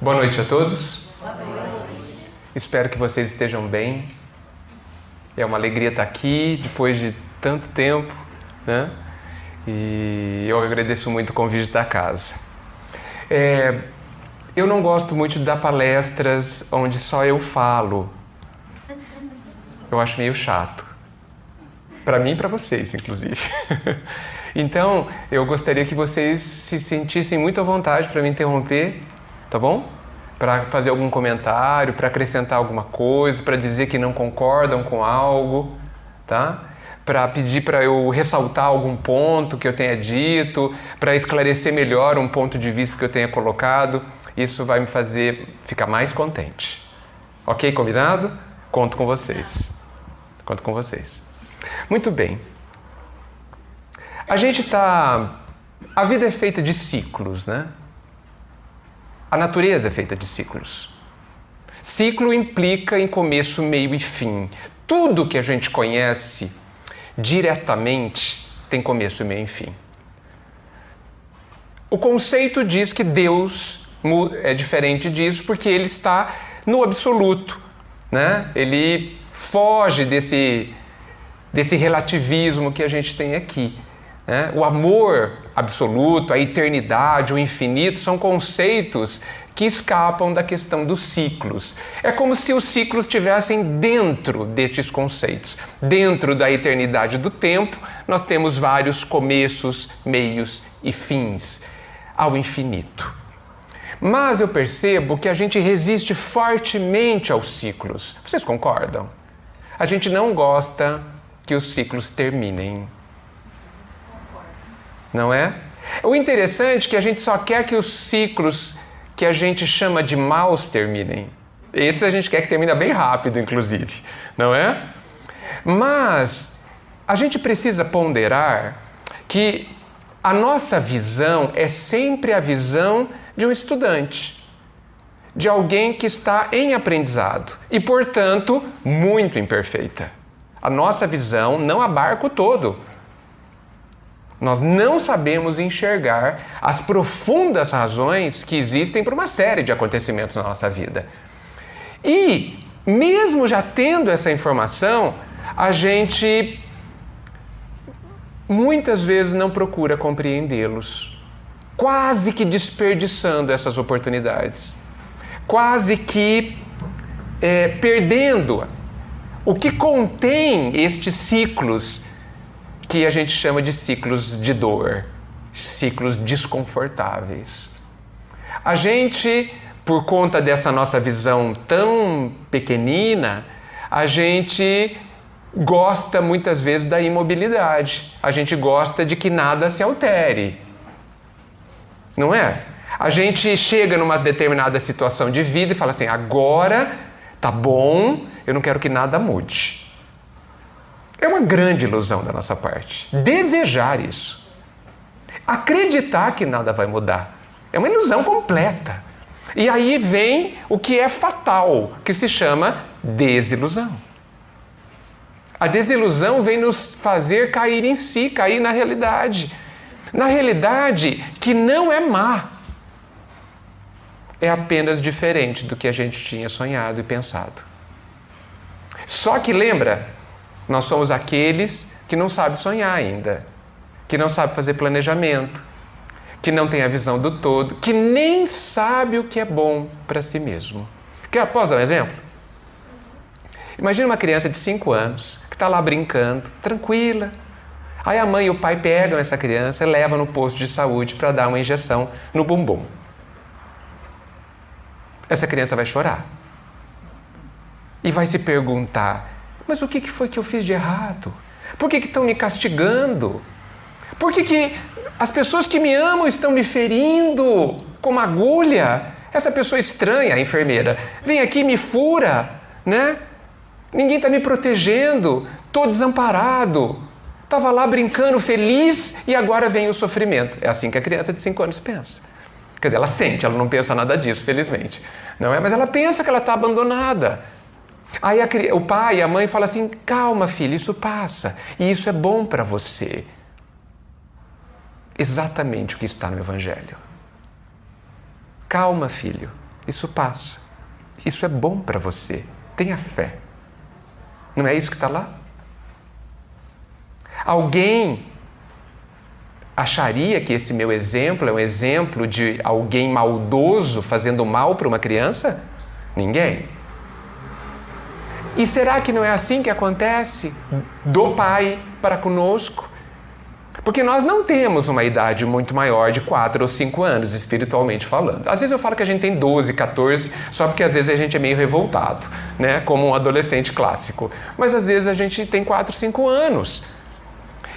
Boa noite a todos. Boa noite. Espero que vocês estejam bem. É uma alegria estar aqui depois de tanto tempo, né? E eu agradeço muito o convite da casa. Eu não gosto muito de dar palestras onde só eu falo. Eu acho meio chato. Para mim e para vocês, inclusive. Então, eu gostaria que vocês se sentissem muito à vontade para me interromper, tá bom? Para fazer algum comentário, para acrescentar alguma coisa, para dizer que não concordam com algo, tá? Para pedir para eu ressaltar algum ponto que eu tenha dito, para esclarecer melhor um ponto de vista que eu tenha colocado. Isso vai me fazer ficar mais contente. Ok? Combinado? Conto com vocês. Conto com vocês. Muito bem. A vida é feita de ciclos, né? A natureza é feita de ciclos. Ciclo implica em começo, meio e fim. Tudo que a gente conhece diretamente tem começo, meio e fim. O conceito diz que Deus é diferente disso porque ele está no absoluto, né? Ele foge desse relativismo que a gente tem aqui. O amor absoluto, a eternidade, o infinito são conceitos que escapam da questão dos ciclos. É como se os ciclos estivessem dentro destes conceitos. Dentro da eternidade do tempo, nós temos vários começos, meios e fins ao infinito. Mas eu percebo que a gente resiste fortemente aos ciclos. Vocês concordam? A gente não gosta que os ciclos terminem. Não é? O interessante é que a gente só quer que os ciclos que a gente chama de maus terminem. Esse a gente quer que termine bem rápido, inclusive. Não é? Mas a gente precisa ponderar que a nossa visão é sempre a visão de um estudante, de alguém que está em aprendizado e, portanto, muito imperfeita. A nossa visão não abarca o todo. Nós não sabemos enxergar as profundas razões que existem para uma série de acontecimentos na nossa vida. E, mesmo já tendo essa informação, a gente muitas vezes não procura compreendê-los, quase que desperdiçando essas oportunidades, quase que perdendo o que contém estes ciclos que a gente chama de ciclos de dor, ciclos desconfortáveis. A gente, por conta dessa nossa visão tão pequenina, a gente gosta muitas vezes da imobilidade. A gente gosta de que nada se altere. Não é? A gente chega numa determinada situação de vida e fala assim, agora tá bom, eu não quero que nada mude. É uma grande ilusão da nossa parte. Desejar isso. Acreditar que nada vai mudar. É uma ilusão completa. E aí vem o que é fatal, que se chama desilusão. A desilusão vem nos fazer cair em si, cair na realidade. Na realidade que não é má. É apenas diferente do que a gente tinha sonhado e pensado. Só que lembra, nós somos aqueles que não sabem sonhar ainda, que não sabem fazer planejamento, que não tem a visão do todo, que nem sabe o que é bom para si mesmo. Posso dar um exemplo? Imagina uma criança de 5 anos que está lá brincando, tranquila. Aí a mãe e o pai pegam essa criança e levam no posto de saúde para dar uma injeção no bumbum. Essa criança vai chorar. E vai se perguntar, mas o que foi que eu fiz de errado? Por que estão me castigando? Por que as pessoas que me amam estão me ferindo com uma agulha? Essa pessoa estranha, a enfermeira, vem aqui e me fura, né? Ninguém está me protegendo, estou desamparado. Estava lá brincando, feliz, e agora vem o sofrimento. É assim que a criança de 5 anos pensa. Quer dizer, ela sente, ela não pensa nada disso, felizmente. Não é? Mas ela pensa que ela está abandonada. Aí o pai e a mãe falam assim, calma filho, isso passa, e isso é bom para você. Exatamente o que está no Evangelho. Calma filho, Isso passa. Isso é bom para você. Tenha fé. Não é isso que está lá? Alguém acharia que esse meu exemplo é um exemplo de alguém maldoso fazendo mal para uma criança? Ninguém. E será que não é assim que acontece do Pai para conosco? Porque nós não temos uma idade muito maior de 4 ou 5 anos, espiritualmente falando. Às vezes eu falo que a gente tem 12, 14, só porque às vezes a gente é meio revoltado, né? Como um adolescente clássico. Mas às vezes a gente tem 4, 5 anos.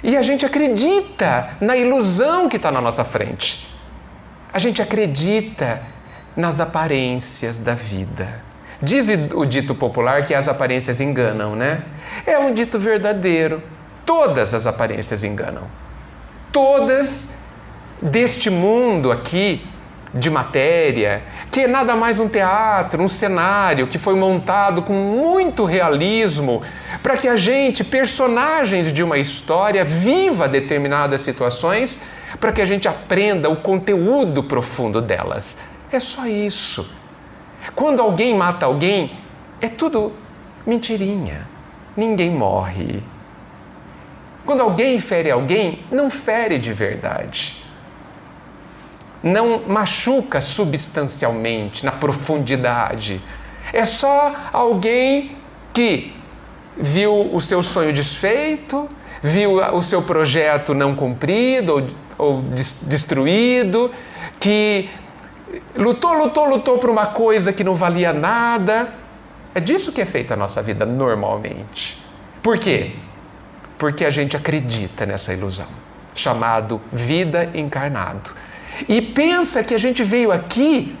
E a gente acredita na ilusão que está na nossa frente. A gente acredita nas aparências da vida. Diz o dito popular que as aparências enganam, né? É um dito verdadeiro. Todas as aparências enganam. Todas deste mundo aqui de matéria, que é nada mais um teatro, um cenário que foi montado com muito realismo para que a gente, personagens de uma história, viva determinadas situações para que a gente aprenda o conteúdo profundo delas. É só isso. Quando alguém mata alguém, é tudo mentirinha. Ninguém morre. Quando alguém fere alguém, não fere de verdade. Não machuca substancialmente, na profundidade. É só alguém que viu o seu sonho desfeito, viu o seu projeto não cumprido ou destruído, que lutou por uma coisa que não valia nada. É disso que é feita a nossa vida normalmente. Por quê? Porque a gente acredita nessa ilusão, chamado vida encarnado. E pensa que a gente veio aqui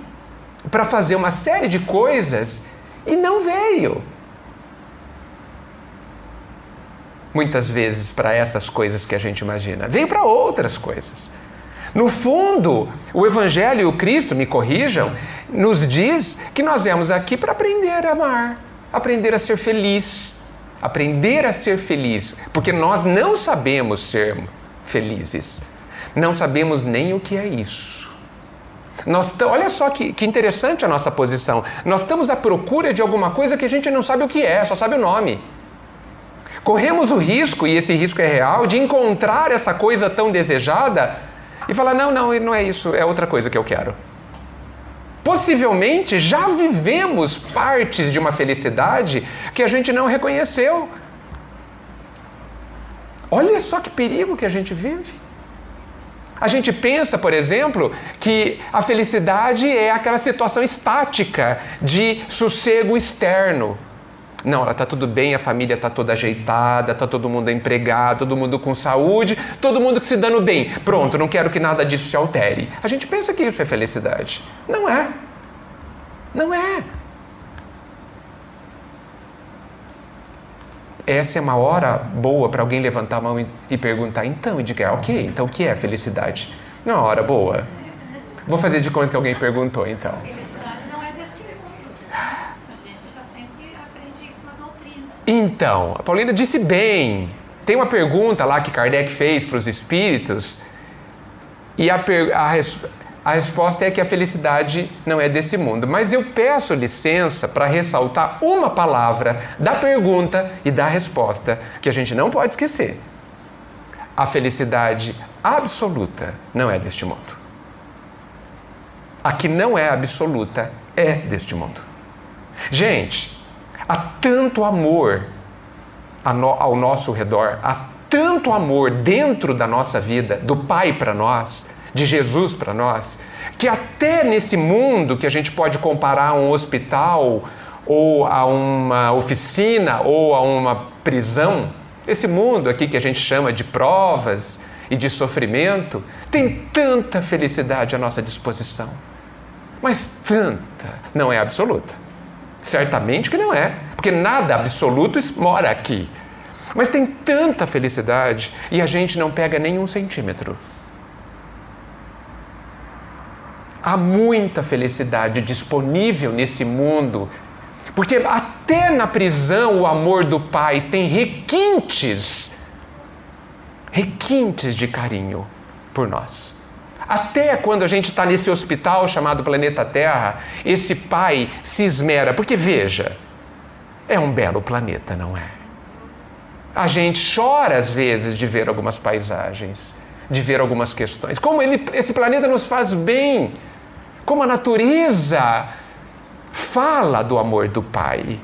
para fazer uma série de coisas e não veio. Muitas vezes para essas coisas que a gente imagina. Veio para outras coisas. No fundo, o Evangelho e o Cristo, me corrijam, nos diz que nós viemos aqui para aprender a amar, aprender a ser feliz. Aprender a ser feliz, porque nós não sabemos ser felizes. Não sabemos nem o que é isso. Olha só que interessante a nossa posição. Nós estamos à procura de alguma coisa que a gente não sabe o que é, só sabe o nome. Corremos o risco, e esse risco é real, de encontrar essa coisa tão desejada e falar, não é isso, é outra coisa que eu quero. Possivelmente já vivemos partes de uma felicidade que a gente não reconheceu. Olha só que perigo que a gente vive. A gente pensa, por exemplo, que a felicidade é aquela situação estática de sossego externo. Não, ela está tudo bem, a família está toda ajeitada, está todo mundo empregado, todo mundo com saúde, todo mundo que se dando bem. Pronto, não quero que nada disso se altere. A gente pensa que isso é felicidade. Não é. Não é. Essa é uma hora boa para alguém levantar a mão e perguntar, então, Edgar, ok, então o que é felicidade? Não é uma hora boa. Vou fazer de conta que alguém perguntou, então. Então, a Paulina disse bem. Tem uma pergunta lá que Kardec fez para os espíritos e a resposta é que a felicidade não é desse mundo. Mas eu peço licença para ressaltar uma palavra da pergunta e da resposta que a gente não pode esquecer. A felicidade absoluta não é deste mundo. A que não é absoluta é deste mundo. Gente, há tanto amor ao nosso redor, há tanto amor dentro da nossa vida, do Pai para nós, de Jesus para nós, que até nesse mundo que a gente pode comparar a um hospital, ou a uma oficina, ou a uma prisão, esse mundo aqui que a gente chama de provas e de sofrimento, tem tanta felicidade à nossa disposição. Mas tanta, não é absoluta. Certamente que não é, porque nada absoluto mora aqui. Mas tem tanta felicidade e a gente não pega nem 1 centímetro. Há muita felicidade disponível nesse mundo, porque até na prisão o amor do Pai tem requintes de carinho por nós. Até quando a gente está nesse hospital chamado planeta Terra, esse pai se esmera, porque veja, é um belo planeta, não é? A gente chora às vezes de ver algumas paisagens, de ver algumas questões. Como esse planeta nos faz bem, como a natureza fala do amor do pai,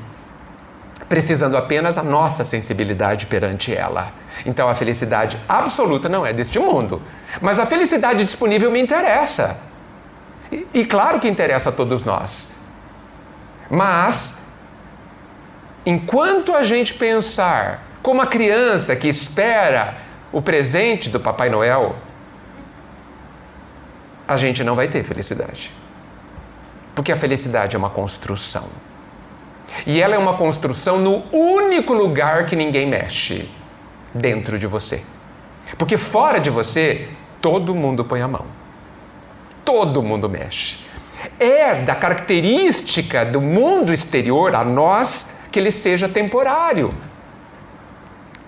precisando apenas a nossa sensibilidade perante ela. Então a felicidade absoluta não é deste mundo, mas a felicidade disponível me interessa. E claro que interessa a todos nós. Mas, enquanto a gente pensar como a criança que espera o presente do Papai Noel, a gente não vai ter felicidade. Porque a felicidade é uma construção. E ela é uma construção no único lugar que ninguém mexe, dentro de você. Porque fora de você, todo mundo põe a mão. Todo mundo mexe. É da característica do mundo exterior a nós que ele seja temporário.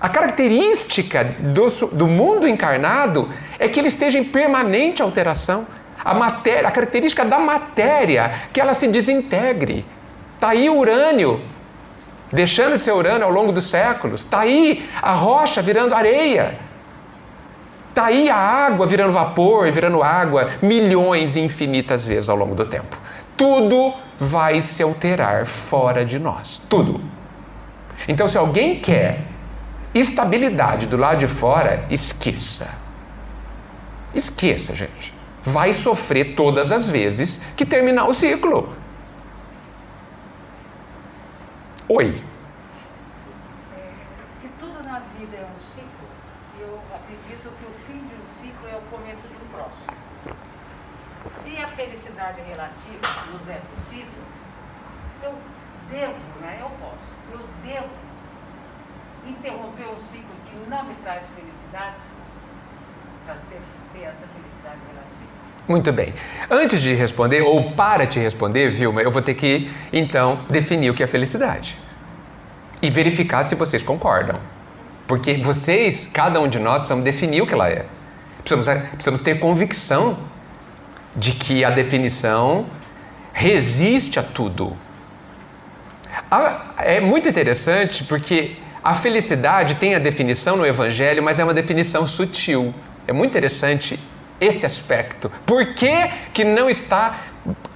A característica do mundo encarnado é que ele esteja em permanente alteração. A característica da matéria, que ela se desintegre. Está aí o urânio, deixando de ser urânio ao longo dos séculos. Está aí a rocha virando areia. Está aí a água virando vapor, virando água, milhões e infinitas vezes ao longo do tempo. Tudo vai se alterar fora de nós. Tudo. Então, se alguém quer estabilidade do lado de fora, esqueça. Esqueça, gente. Vai sofrer todas as vezes que terminar o ciclo. Oi. Se tudo na vida é um ciclo, eu acredito que o fim de um ciclo é o começo de um próximo. Se a felicidade relativa nos é possível, eu devo interromper um ciclo que não me traz felicidade para ter essa felicidade relativa. Muito bem. Antes de responder, ou para te responder, Vilma, eu vou ter que, então, definir o que é felicidade. E verificar se vocês concordam. Porque vocês, cada um de nós, precisamos definir o que ela é. Precisamos ter convicção de que a definição resiste a tudo. É muito interessante porque a felicidade tem a definição no Evangelho, mas é uma definição sutil. É muito interessante esse aspecto. Por que não está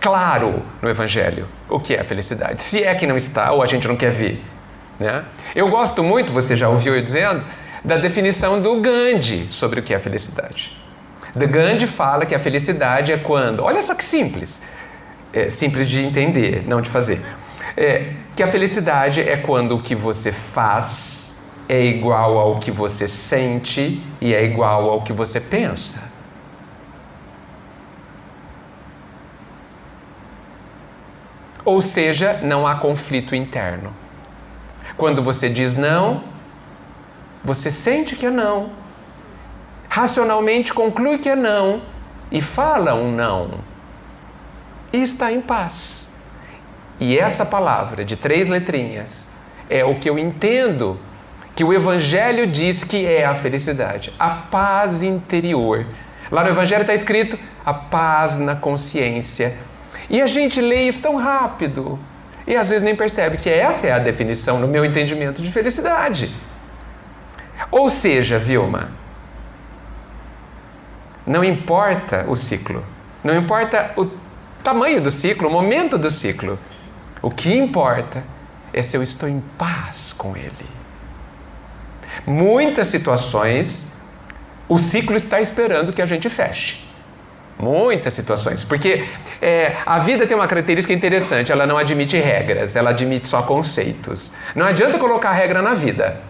claro no Evangelho o que é a felicidade? Se é que não está, ou a gente não quer ver. Né? Eu gosto muito, você já ouviu eu dizendo, da definição do Gandhi sobre o que é a felicidade. O Gandhi fala que a felicidade é quando... Olha só que simples. Simples de entender, não de fazer. Que a felicidade é quando o que você faz é igual ao que você sente e é igual ao que você pensa. Ou seja, não há conflito interno. Quando você diz não, você sente que é não. Racionalmente conclui que é não e fala um não. E está em paz. E essa palavra de 3 letrinhas é o que eu entendo que o Evangelho diz que é a felicidade. A paz interior. Lá no Evangelho está escrito a paz na consciência. E a gente lê isso tão rápido e às vezes nem percebe que essa é a definição, no meu entendimento, de felicidade. Ou seja, Vilma, não importa o ciclo, não importa o tamanho do ciclo, o momento do ciclo. O que importa é se eu estou em paz com ele. Muitas situações, o ciclo está esperando que a gente feche. Muitas situações, porque a vida tem uma característica interessante, ela não admite regras, ela admite só conceitos. Não adianta colocar regra na vida,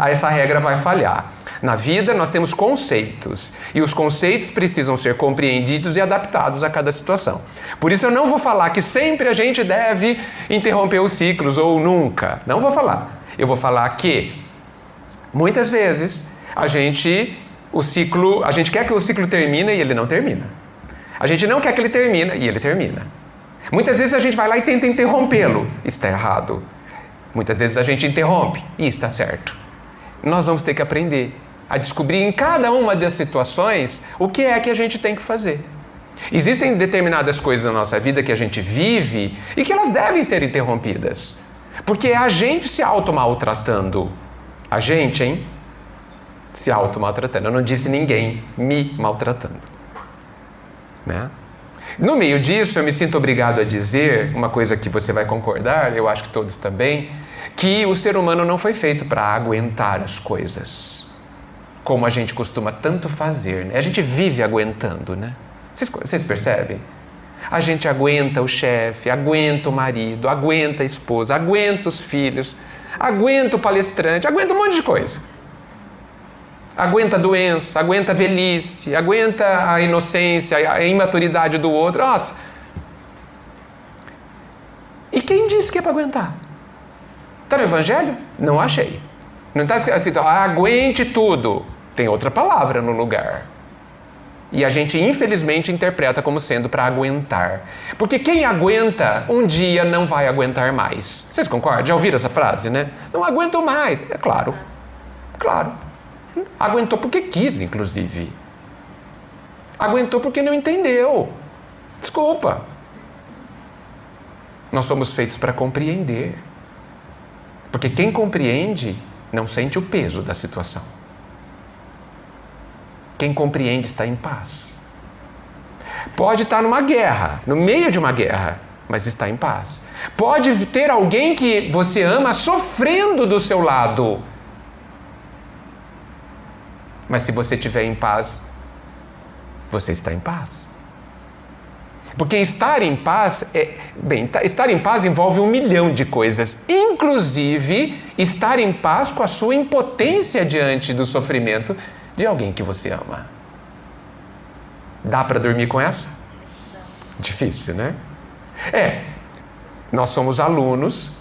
essa regra vai falhar. Na vida nós temos conceitos, e os conceitos precisam ser compreendidos e adaptados a cada situação. Por isso eu não vou falar que sempre a gente deve interromper os ciclos, ou nunca, não vou falar. Eu vou falar que, muitas vezes, a gente quer que o ciclo termine e ele não termina. A gente não quer que ele termine e ele termina. Muitas vezes a gente vai lá e tenta interrompê-lo. Está errado. Muitas vezes a gente interrompe e está certo. Nós vamos ter que aprender a descobrir em cada uma das situações o que é que a gente tem que fazer. Existem determinadas coisas na nossa vida que a gente vive e que elas devem ser interrompidas. Porque é a gente se auto-maltratando. A gente, hein? Se auto-maltratando. Eu não disse ninguém me maltratando. Né? No meio disso, eu me sinto obrigado a dizer uma coisa que você vai concordar, eu acho que todos também, que o ser humano não foi feito para aguentar as coisas, como a gente costuma tanto fazer. Né? A gente vive aguentando, né? Vocês percebem? A gente aguenta o chefe, aguenta o marido, aguenta a esposa, aguenta os filhos, aguenta o palestrante, aguenta um monte de coisa. Aguenta a doença, aguenta a velhice, aguenta a inocência, a imaturidade do outro. Nossa! E quem disse que é para aguentar? Está no Evangelho? Não achei. Não está escrito, aguente tudo. Tem outra palavra no lugar. E a gente, infelizmente, interpreta como sendo para aguentar. Porque quem aguenta, um dia não vai aguentar mais. Vocês concordam? Já ouviram essa frase, né? Não aguento mais. É claro. Claro. Aguentou porque quis, inclusive. Aguentou porque não entendeu. Desculpa. Nós somos feitos para compreender. Porque quem compreende não sente o peso da situação. Quem compreende está em paz. Pode estar numa guerra, no meio de uma guerra, mas está em paz. Pode ter alguém que você ama sofrendo do seu lado. Mas se você estiver em paz, você está em paz. Porque estar em paz estar em paz envolve 1 milhão de coisas, inclusive estar em paz com a sua impotência diante do sofrimento de alguém que você ama. Dá para dormir com essa? Difícil, né? Nós somos alunos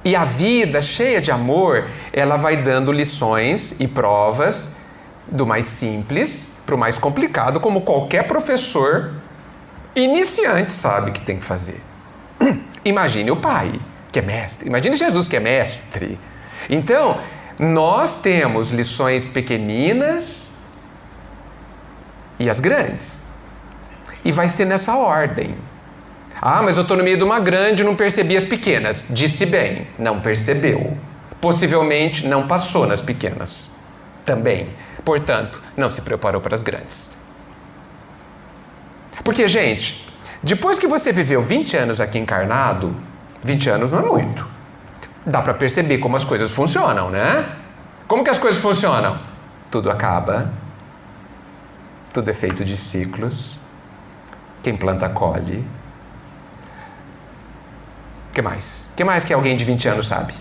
e a vida cheia de amor, ela vai dando lições e provas do mais simples para o mais complicado, como qualquer professor iniciante sabe que tem que fazer. Imagine o Pai, que é mestre. Imagine Jesus, que é mestre. Então, nós temos lições pequeninas e as grandes. E vai ser nessa ordem. Mas eu estou no meio de uma grande e não percebi as pequenas. Disse bem, não percebeu. Possivelmente não passou nas pequenas. Também. Portanto, não se preparou para as grandes. Porque, gente, depois que você viveu 20 anos aqui encarnado, 20 anos não é muito. Dá para perceber como as coisas funcionam, né? Como que as coisas funcionam? Tudo acaba. Tudo é feito de ciclos. Quem planta, colhe. O que mais? O que mais que alguém de 20 anos sabe?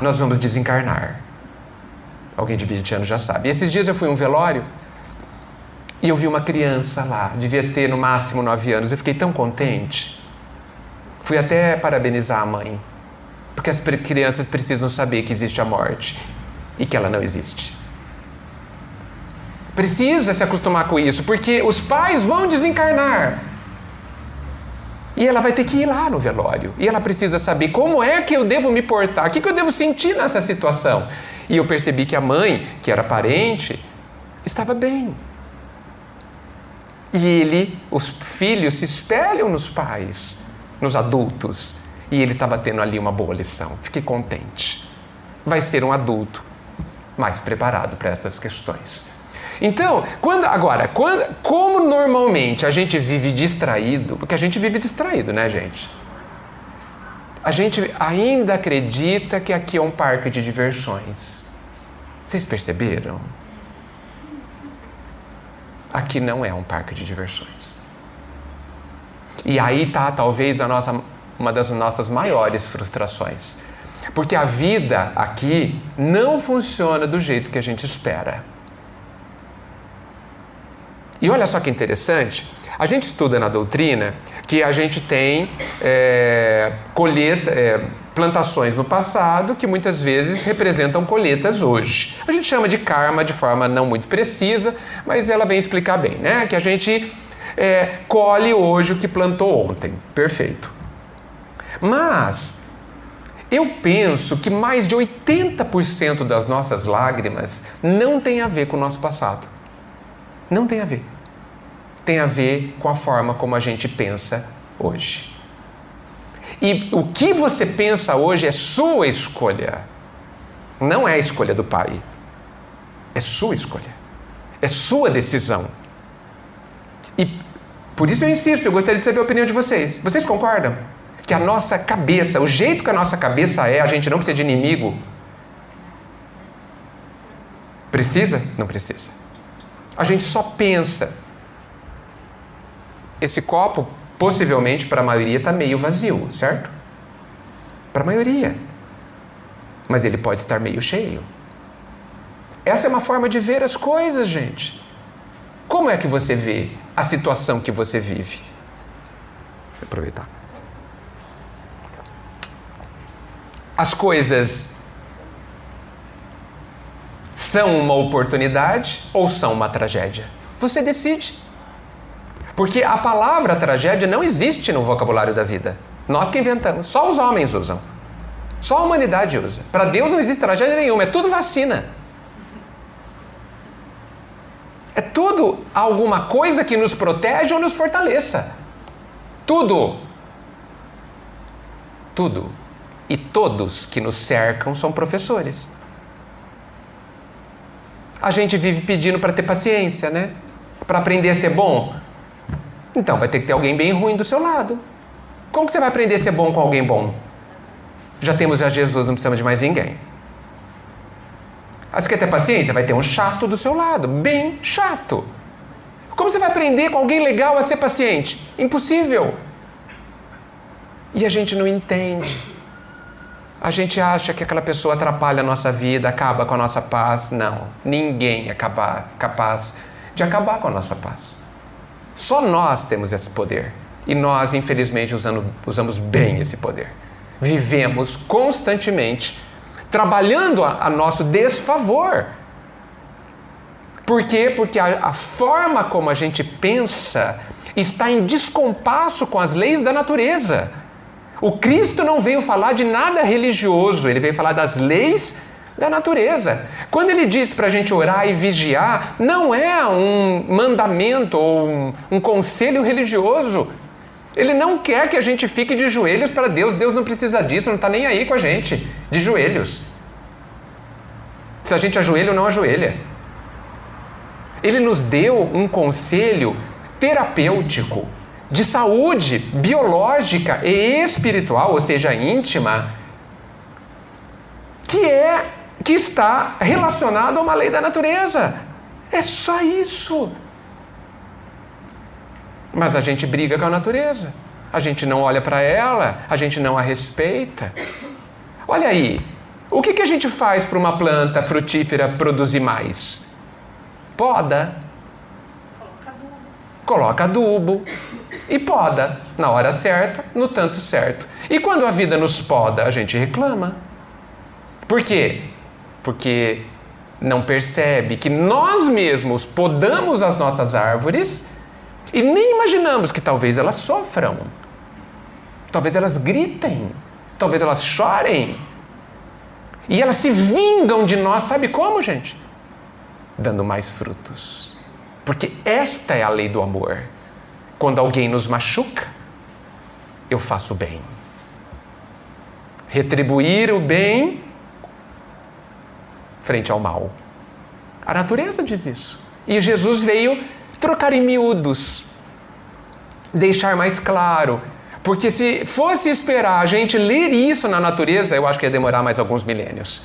Nós vamos desencarnar. Alguém de 20 anos já sabe. E esses dias eu fui a um velório e eu vi uma criança lá, devia ter no máximo 9 anos. Eu fiquei tão contente. Fui até parabenizar a mãe. Porque as crianças precisam saber que existe a morte e que ela não existe. Precisa se acostumar com isso, porque os pais vão desencarnar. E ela vai ter que ir lá no velório. E ela precisa saber como é que eu devo me portar, o que eu devo sentir nessa situação. E eu percebi que a mãe, que era parente, estava bem. E os filhos se espelham nos pais, nos adultos. E ele estava tendo ali uma boa lição. Fiquei contente. Vai ser um adulto mais preparado para essas questões. Então, como normalmente a gente vive distraído, porque a gente vive distraído, né, gente? A gente ainda acredita que aqui é um parque de diversões. Vocês perceberam? Aqui não é um parque de diversões. E aí está talvez uma das nossas maiores frustrações. Porque a vida aqui não funciona do jeito que a gente espera. E olha só que interessante, a gente estuda na doutrina que a gente tem plantações no passado que muitas vezes representam colheitas hoje. A gente chama de karma de forma não muito precisa, mas ela vem explicar bem, né? Que a gente colhe hoje o que plantou ontem. Perfeito. Mas Eu penso que mais de 80% das nossas lágrimas não tem a ver com o nosso passado. Não tem a ver. Tem a ver com a forma como a gente pensa hoje. E o que você pensa hoje é sua escolha. Não é a escolha do Pai. É sua escolha. É sua decisão. E por isso eu insisto, eu gostaria de saber a opinião de vocês. Vocês concordam? Que a nossa cabeça, o jeito que a nossa cabeça é, a gente não precisa de inimigo? Precisa? Não precisa. A gente só pensa. Esse copo, possivelmente, para a maioria, está meio vazio, certo? Para a maioria. Mas ele pode estar meio cheio. Essa é uma forma de ver as coisas, gente. Como é que você vê a situação que você vive? Vou aproveitar. As coisas são uma oportunidade ou são uma tragédia? Você decide. Porque a palavra tragédia não existe no vocabulário da vida. Nós que inventamos. Só os homens usam. Só a humanidade usa. Para Deus não existe tragédia nenhuma. É tudo vacina. É tudo alguma coisa que nos protege ou nos fortaleça. Tudo. Tudo. E todos que nos cercam são professores. A gente vive pedindo para ter paciência, né? Para aprender a ser bom. Então vai ter que ter alguém bem ruim do seu lado. Como que você vai aprender a ser bom com alguém bom? Já temos a Jesus, não precisamos de mais ninguém. Você quer ter paciência? Vai ter um chato do seu lado, bem chato. Como você vai aprender com alguém legal a ser paciente? Impossível. E a gente não entende. A gente acha que aquela pessoa atrapalha a nossa vida, acaba com a nossa paz. Não, ninguém é capaz de acabar com a nossa paz. Só nós temos esse poder. E nós, infelizmente, usamos bem esse poder. Vivemos constantemente trabalhando a nosso desfavor. Por quê? Porque a forma como a gente pensa está em descompasso com as leis da natureza. O Cristo não veio falar de nada religioso, ele veio falar das leis da natureza. Quando ele diz para a gente orar e vigiar, não é um mandamento ou um conselho religioso. Ele não quer que a gente fique de joelhos para Deus. Deus não precisa disso, não está nem aí com a gente, de joelhos. Se a gente ajoelha ou não ajoelha. Ele nos deu um conselho terapêutico, de saúde biológica e espiritual, ou seja, íntima, que está relacionado a uma lei da natureza. É só isso. Mas a gente briga com a natureza. A gente não olha para ela, a gente não a respeita. Olha aí, o que a gente faz para uma planta frutífera produzir mais? Poda. Coloca adubo. E poda, na hora certa, no tanto certo. E quando a vida nos poda, a gente reclama. Por quê? Porque não percebe que nós mesmos podamos as nossas árvores e nem imaginamos que talvez elas sofram. Talvez elas gritem. Talvez elas chorem. E elas se vingam de nós, sabe como, gente? Dando mais frutos. Porque esta é a lei do amor. Quando alguém nos machuca, eu faço bem. Retribuir o bem frente ao mal. A natureza diz isso. E Jesus veio trocar em miúdos, deixar mais claro. Porque se fosse esperar a gente ler isso na natureza, eu acho que ia demorar mais alguns milênios.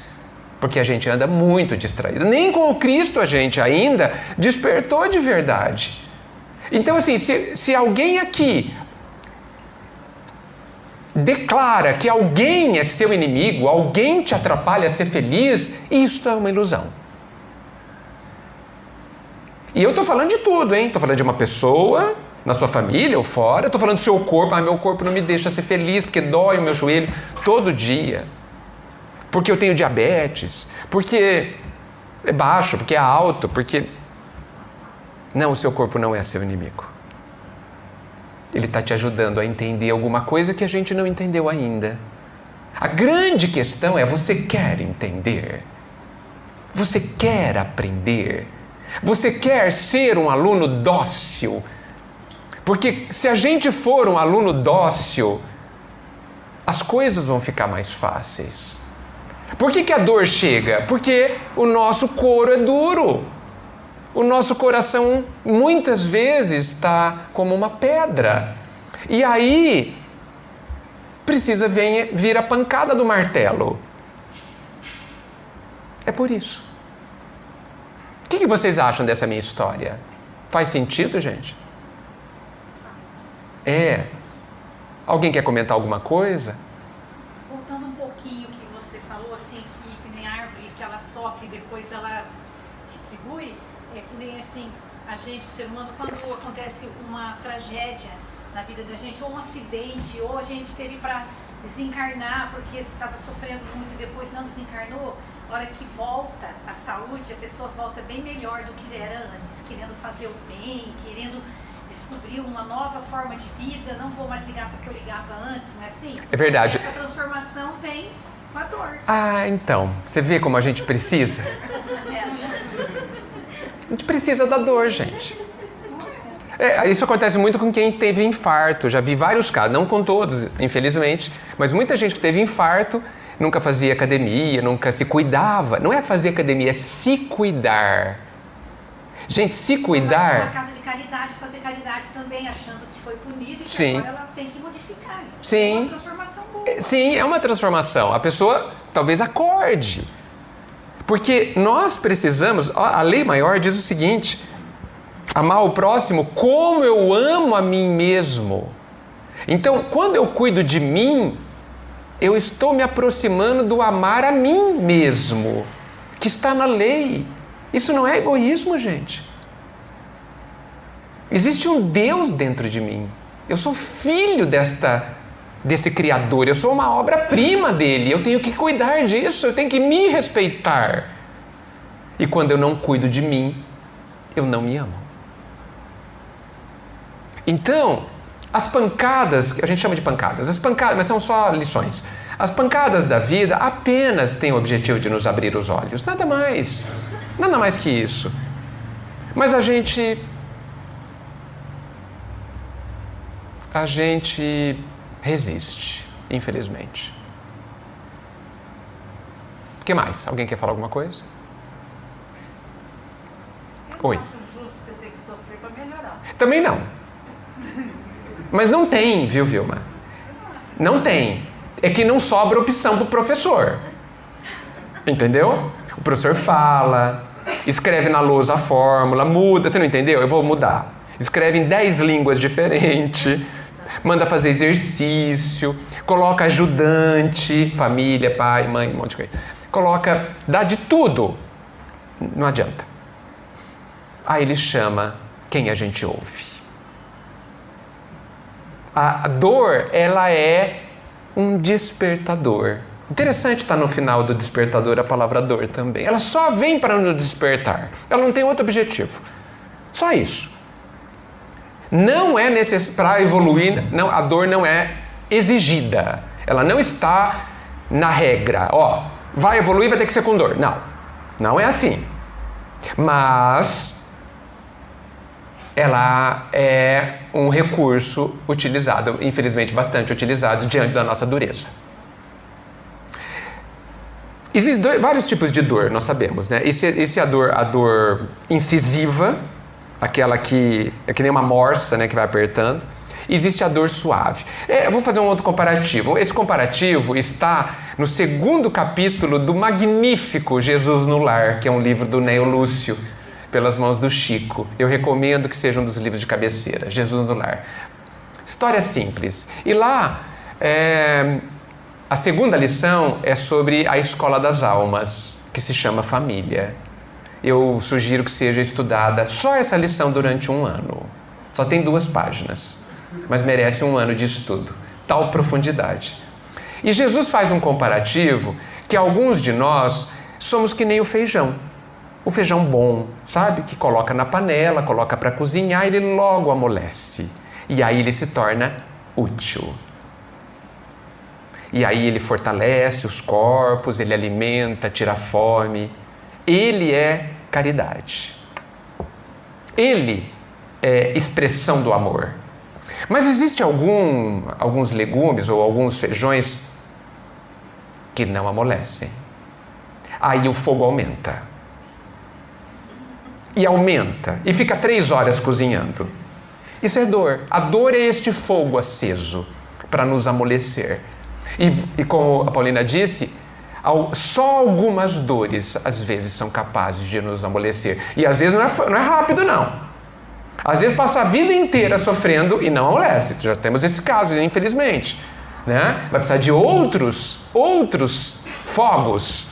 Porque a gente anda muito distraído. Nem com o Cristo a gente ainda despertou de verdade. Então, assim, se alguém aqui declara que alguém é seu inimigo, alguém te atrapalha a ser feliz, isso é uma ilusão. E eu estou falando de tudo, hein? Estou falando de uma pessoa, na sua família ou fora. Estou falando do seu corpo. Meu corpo não me deixa ser feliz porque dói o meu joelho todo dia. Porque eu tenho diabetes. Porque é baixo, porque é alto, porque... Não, o seu corpo não é seu inimigo. Ele está te ajudando a entender alguma coisa que a gente não entendeu ainda. A grande questão é: você quer entender? Você quer aprender? Você quer ser um aluno dócil? Porque se a gente for um aluno dócil, as coisas vão ficar mais fáceis. Por que a dor chega? Porque o nosso couro é duro. O nosso coração muitas vezes está como uma pedra. E aí precisa vir a pancada do martelo. É por isso. O que vocês acham dessa minha história? Faz sentido, gente? É. Alguém quer comentar alguma coisa? Voltando um pouquinho que você falou, assim, que nem a árvore, que ela sofre e depois ela retribui, é que nem assim, a gente, o ser humano, quando acontece uma tragédia na vida da gente, ou um acidente, ou a gente teve para desencarnar porque estava sofrendo muito e depois não desencarnou, a hora que volta a saúde, a pessoa volta bem melhor do que era antes, querendo fazer o bem, querendo descobrir uma nova forma de vida, não vou mais ligar porque eu ligava antes, não é assim? É verdade. Essa transformação vem com a dor. Ah, então, você vê como a gente precisa? A gente precisa da dor, gente. Isso acontece muito com quem teve infarto. Já vi vários casos, não com todos, infelizmente, mas muita gente que teve infarto nunca fazia academia, nunca se cuidava. Não é fazer academia, é se cuidar. Gente, se cuidar... Uma casa de caridade, fazer caridade também, achando que foi punido e que Sim. agora ela tem que modificar. Sim. É uma transformação boa. Sim, é uma transformação. A pessoa talvez acorde. Porque nós precisamos... A lei maior diz o seguinte: amar o próximo como eu amo a mim mesmo. Então, quando eu cuido de mim, eu estou me aproximando do amar a mim mesmo, que está na lei. Isso não é egoísmo, gente. Existe um Deus dentro de mim. Eu sou filho desse Criador. Eu sou uma obra-prima dele. Eu tenho que cuidar disso. Eu tenho que me respeitar. E quando eu não cuido de mim, eu não me amo. Então, as pancadas, que a gente chama de pancadas, mas são só lições. As pancadas da vida apenas têm o objetivo de nos abrir os olhos. Nada mais. Nada mais que isso. Mas a gente resiste, infelizmente. O que mais? Alguém quer falar alguma coisa? Oi. Eu não acho justo você ter que sofrer para melhorar. Também não. Mas não tem, viu, Vilma? Não tem. É que não sobra opção pro professor. Entendeu? O professor fala, escreve na lousa a fórmula, muda, você não entendeu? Eu vou mudar. Escreve em 10 línguas diferentes, manda fazer exercício, coloca ajudante, família, pai, mãe, um monte de coisa. Dá de tudo. Não adianta. Aí ele chama quem a gente ouve. A dor, ela é um despertador. Interessante estar no final do despertador a palavra dor também. Ela só vem para nos despertar. Ela não tem outro objetivo. Só isso. Não é necessário para evoluir, não, a dor não é exigida. Ela não está na regra. Vai evoluir, vai ter que ser com dor. Não. Não é assim. Mas ela é um recurso utilizado, infelizmente bastante utilizado, diante da nossa dureza. Existem vários tipos de dor, nós sabemos, né? Esse é a dor incisiva, aquela que é que nem uma morsa, né, que vai apertando. Existe a dor suave. Eu vou fazer um outro comparativo. Esse comparativo está no 2º capítulo do magnífico Jesus no Lar, que é um livro do Neo Lúcio, pelas mãos do Chico. Eu recomendo que seja um dos livros de cabeceira, Jesus no Lar. História simples. E lá, a 2ª lição é sobre a escola das almas, que se chama família. Eu sugiro que seja estudada só essa lição durante 1 ano. Só tem 2 páginas, mas merece 1 ano de estudo. Tal profundidade. E Jesus faz um comparativo que alguns de nós somos que nem o feijão. O feijão bom, sabe? Que coloca na panela, coloca para cozinhar, ele logo amolece. E aí ele se torna útil. E aí ele fortalece os corpos, ele alimenta, tira a fome. Ele é caridade. Ele é expressão do amor. Mas existe alguns legumes ou alguns feijões que não amolecem. Aí o fogo aumenta. E aumenta. E fica 3 horas cozinhando. Isso é dor. A dor é este fogo aceso para nos amolecer. E como a Paulina disse, só algumas dores às vezes são capazes de nos amolecer. E às vezes não é rápido, não. Às vezes passa a vida inteira sofrendo e não amolece. Já temos esse caso, infelizmente. Né? Vai precisar de outros fogos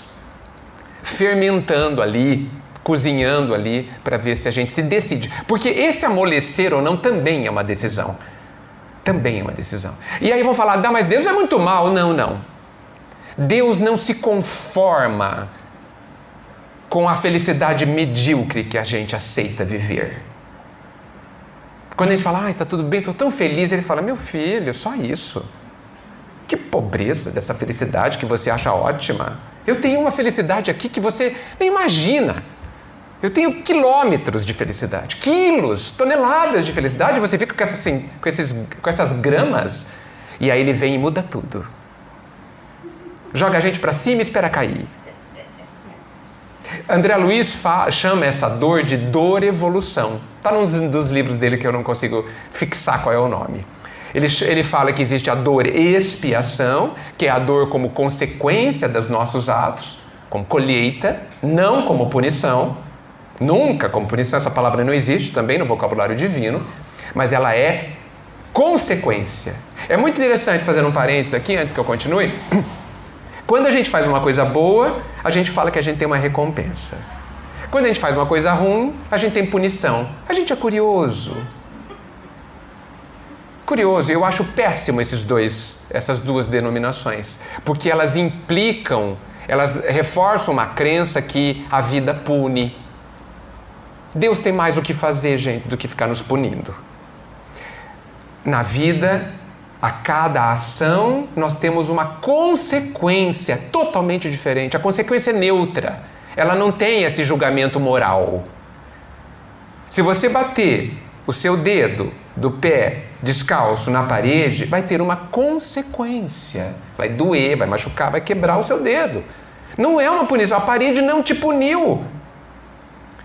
fermentando ali, cozinhando ali, para ver se a gente se decide. Porque esse amolecer ou não também é uma decisão. Também é uma decisão. E aí vão falar, mas Deus é muito mal. Não. Deus não se conforma com a felicidade medíocre que a gente aceita viver. Quando a gente fala, está tudo bem, estou tão feliz, ele fala, meu filho, só isso. Que pobreza dessa felicidade que você acha ótima. Eu tenho uma felicidade aqui que você nem imagina. Eu tenho quilômetros de felicidade, quilos, toneladas de felicidade, você fica com essas gramas, e aí ele vem e muda tudo. Joga a gente para cima e espera cair. André Luiz chama essa dor de dor-evolução. Está num dos livros dele que eu não consigo fixar qual é o nome. Ele fala que existe a dor-expiação, que é a dor como consequência dos nossos atos, como colheita, não como punição. Nunca como punição, essa palavra não existe também no vocabulário divino, mas ela é consequência. É muito interessante fazer um parênteses aqui, antes que eu continue. Quando a gente faz uma coisa boa, a gente fala que a gente tem uma recompensa. Quando a gente faz uma coisa ruim, a gente tem punição. A gente é curioso. Curioso, eu acho péssimo essas duas denominações, porque elas reforçam uma crença que a vida pune. Deus tem mais o que fazer, gente, do que ficar nos punindo. Na vida, a cada ação, nós temos uma consequência totalmente diferente. A consequência é neutra. Ela não tem esse julgamento moral. Se você bater o seu dedo do pé descalço na parede, vai ter uma consequência. Vai doer, vai machucar, vai quebrar o seu dedo. Não é uma punição. A parede não te puniu.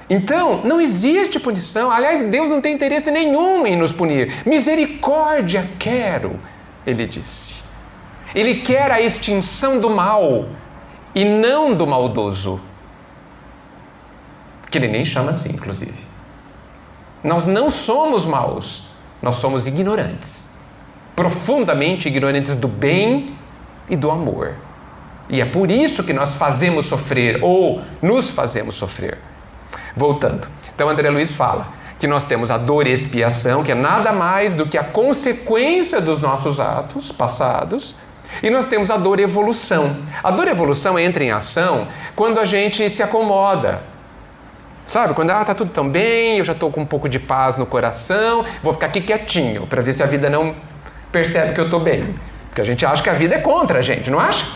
Então, não existe punição. Aliás, Deus não tem interesse nenhum em nos punir. Misericórdia quero, ele disse. Ele quer a extinção do mal e não do maldoso. Que ele nem chama assim, inclusive. Nós não somos maus, nós somos ignorantes. Profundamente ignorantes do bem e do amor. E é por isso que nós fazemos sofrer ou nos fazemos sofrer. Voltando. Então, André Luiz fala que nós temos a dor e expiação, que é nada mais do que a consequência dos nossos atos passados, e nós temos a dor e evolução. A dor e evolução entra em ação quando a gente se acomoda. Sabe? Quando está tudo tão bem, eu já estou com um pouco de paz no coração, vou ficar aqui quietinho, para ver se a vida não percebe que eu estou bem. Porque a gente acha que a vida é contra a gente, não acha?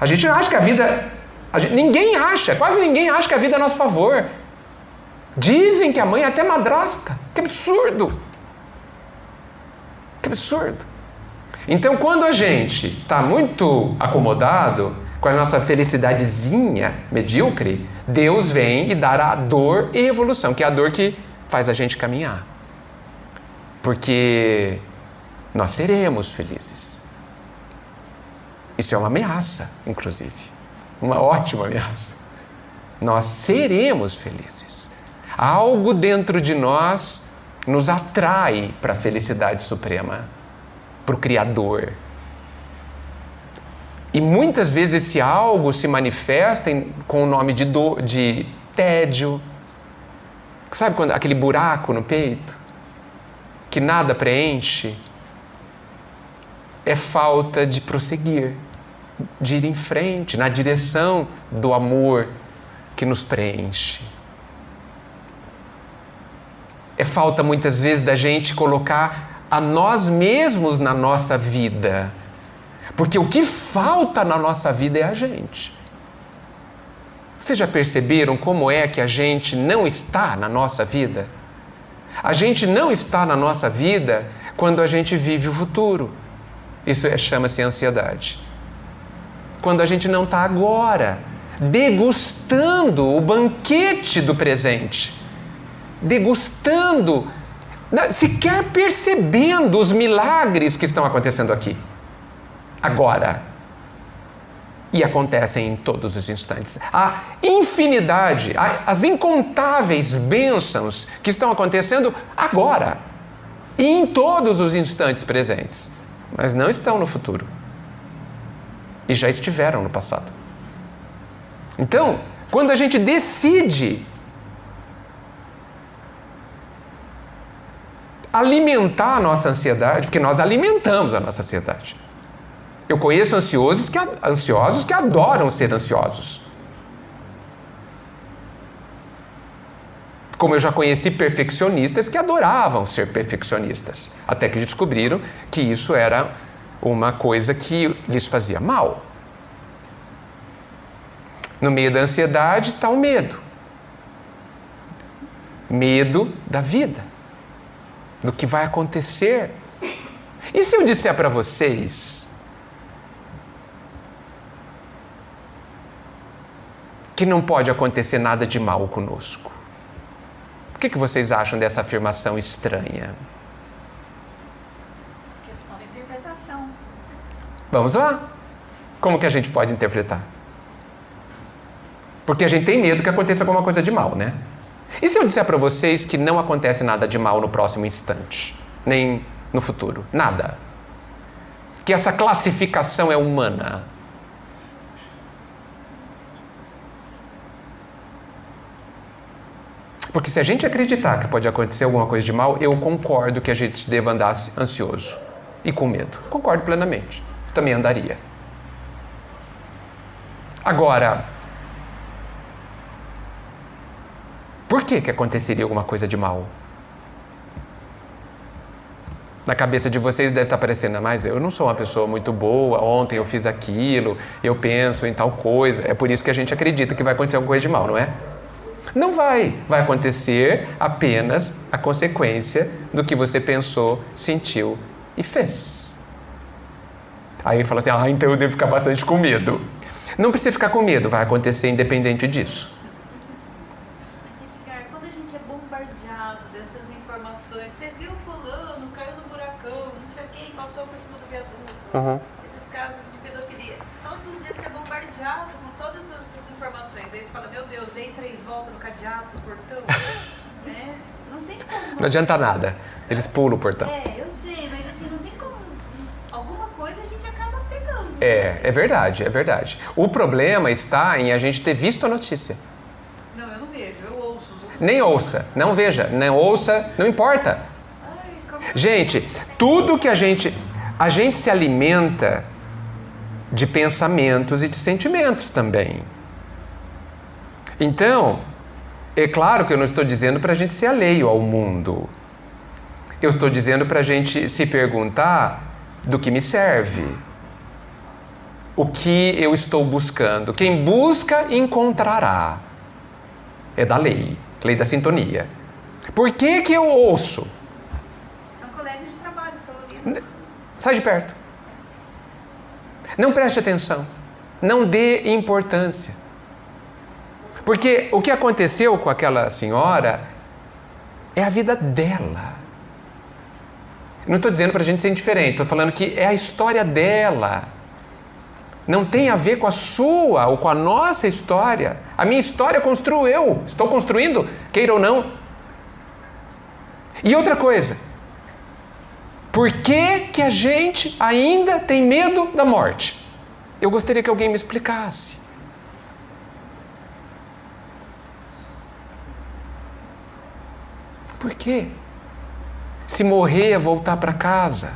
A gente não acha que a vida... ninguém acha, quase ninguém acha que a vida é a nosso favor. Dizem que a mãe é até madrasta. Que absurdo! Que absurdo! Então, quando a gente está muito acomodado com a nossa felicidadezinha medíocre, Deus vem e dá a dor e evolução, que é a dor que faz a gente caminhar. Porque nós seremos felizes. Isso é uma ameaça, inclusive. Uma ótima ameaça. Nós seremos felizes. Algo dentro de nós nos atrai para a felicidade suprema, para o Criador. E muitas vezes esse algo se manifesta com o nome de tédio. Sabe quando aquele buraco no peito que nada preenche? É falta de prosseguir, de ir em frente, na direção do amor que nos preenche. É falta muitas vezes da gente colocar a nós mesmos na nossa vida. Porque o que falta na nossa vida é a gente. Vocês já perceberam como é que a gente não está na nossa vida? A gente não está na nossa vida quando a gente vive o futuro. Isso chama-se ansiedade. Quando a gente não está agora, degustando o banquete do presente, degustando, sequer percebendo os milagres que estão acontecendo aqui, agora. E acontecem em todos os instantes. A infinidade, as incontáveis bênçãos que estão acontecendo agora, e em todos os instantes presentes, mas não estão no futuro. E já estiveram no passado. Então, quando a gente decide alimentar a nossa ansiedade, porque nós alimentamos a nossa ansiedade. Eu conheço ansiosos que adoram ser ansiosos. Como eu já conheci perfeccionistas que adoravam ser perfeccionistas, até que descobriram que isso era uma coisa que lhes fazia mal. No meio da ansiedade está o medo. Medo da vida, do que vai acontecer. E se eu disser para vocês que não pode acontecer nada de mal conosco? O que vocês acham dessa afirmação estranha? Questão de interpretação. Vamos lá. Como que a gente pode interpretar? Porque a gente tem medo que aconteça alguma coisa de mal, né? E se eu disser para vocês que não acontece nada de mal no próximo instante? Nem no futuro? Nada. Que essa classificação é humana? Porque se a gente acreditar que pode acontecer alguma coisa de mal, eu concordo que a gente deva andar ansioso e com medo. Concordo plenamente. Também andaria. Agora, por que aconteceria alguma coisa de mal? Na cabeça de vocês deve estar parecendo, mas eu não sou uma pessoa muito boa, ontem eu fiz aquilo, eu penso em tal coisa. É por isso que a gente acredita que vai acontecer alguma coisa de mal, não é? Não vai. Vai acontecer apenas a consequência do que você pensou, sentiu e fez. Aí fala assim, então eu devo ficar bastante com medo. Não precisa ficar com medo, vai acontecer independente disso. Mas, Edgar, quando a gente é bombardeado dessas informações, você viu fulano, caiu no buracão, não sei o quê, passou por cima do viaduto, esses casos de pedofilia, todos os dias você é bombardeado com todas essas informações. Aí você fala, meu Deus, dei 3 voltas no cadeado, no portão, né? Não tem como... Não adianta nada, eles pulam o portão. Eu sei, mas assim, não tem como... Alguma coisa a gente acaba pegando. É verdade, é verdade. O problema está em a gente ter visto a notícia. Não, eu não vejo, eu ouço os outros. Nem ouça, não veja, não ouça, não importa. Ai, como... Gente, tudo que a gente se alimenta de pensamentos e de sentimentos também. Então, é claro que eu não estou dizendo para a gente ser alheio ao mundo. Eu estou dizendo para a gente se perguntar do que me serve. O que eu estou buscando. Quem busca, encontrará. É da lei da sintonia. Por que eu ouço? São colegas de trabalho, estou ali. Sai de perto. Não preste atenção. Não dê importância. Porque o que aconteceu com aquela senhora é a vida dela. Não estou dizendo para a gente ser indiferente, estou falando que é a história dela. Não tem a ver com a sua ou com a nossa história. A minha história construo eu. Estou construindo, queira ou não. E outra coisa. Por que a gente ainda tem medo da morte? Eu gostaria que alguém me explicasse. Por quê? Se morrer é voltar para casa.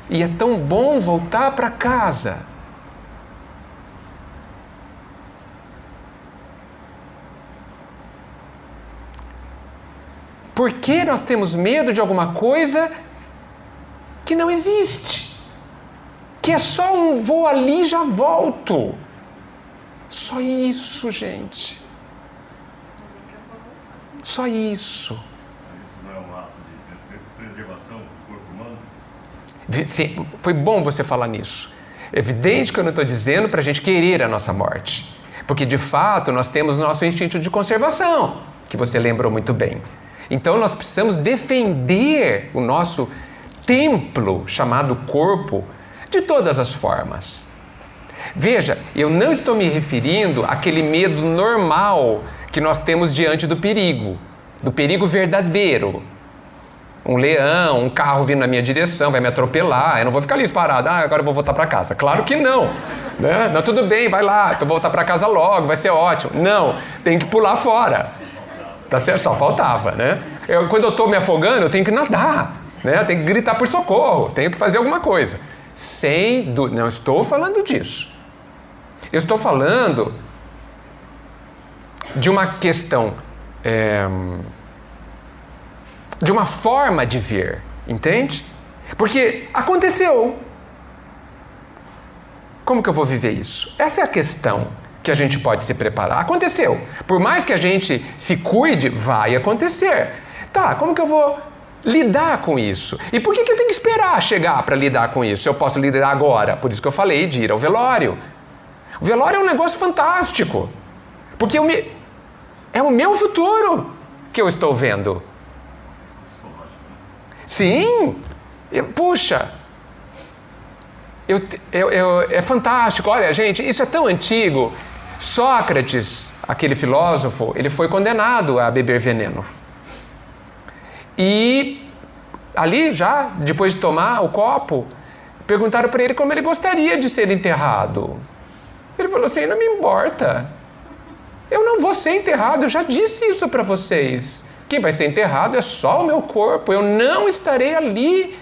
E é tão bom voltar para casa. Por que nós temos medo de alguma coisa que não existe? que é só um vou ali e já volto. Só isso, gente. Só isso. Mas isso não é um ato de preservação do corpo humano? Sim, foi bom você falar nisso. É evidente que eu não estou dizendo para a gente querer a nossa morte. Porque, de fato, nós temos o nosso instinto de conservação, que você lembrou muito bem. Então, nós precisamos defender o nosso templo, chamado corpo, de todas as formas. Veja, eu não estou me referindo àquele medo normal que nós temos diante do perigo verdadeiro. Um leão, um carro vindo na minha direção, vai me atropelar, eu não vou ficar ali parado, agora eu vou voltar para casa. Claro que não, né? Não, tudo bem, vai lá, eu vou voltar para casa logo, vai ser ótimo. Não, tem que pular fora. Tá certo? Só faltava, né? Quando eu estou me afogando, eu tenho que nadar, né? Eu tenho que gritar por socorro, tenho que fazer alguma coisa. Não estou falando disso. Eu estou falando de uma questão, de uma forma de ver, entende? Porque aconteceu. Como que eu vou viver isso? Essa é a questão que a gente pode se preparar. Aconteceu. Por mais que a gente se cuide, vai acontecer. Tá, como que eu vou lidar com isso? E por que eu tenho que esperar chegar para lidar com isso? Eu posso lidar agora. Por isso que eu falei de ir ao velório. O velório é um negócio fantástico. Porque é o meu futuro que eu estou vendo. Sim. Puxa. É fantástico. Olha, gente, isso é tão antigo. Sócrates, aquele filósofo, ele foi condenado a beber veneno. E ali já, depois de tomar o copo, perguntaram para ele como ele gostaria de ser enterrado. Ele falou assim, não me importa. Eu não vou ser enterrado, eu já disse isso para vocês. Quem vai ser enterrado é só o meu corpo, eu não estarei ali.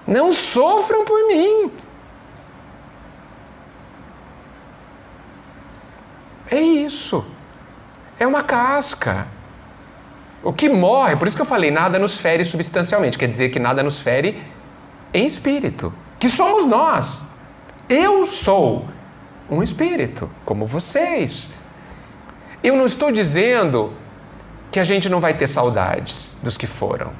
Não sofram por mim. É isso. É uma casca. O que morre, por isso que eu falei, nada nos fere substancialmente, quer dizer que nada nos fere em espírito, que somos nós. Eu sou um espírito, como vocês. Eu não estou dizendo que a gente não vai ter saudades dos que foram.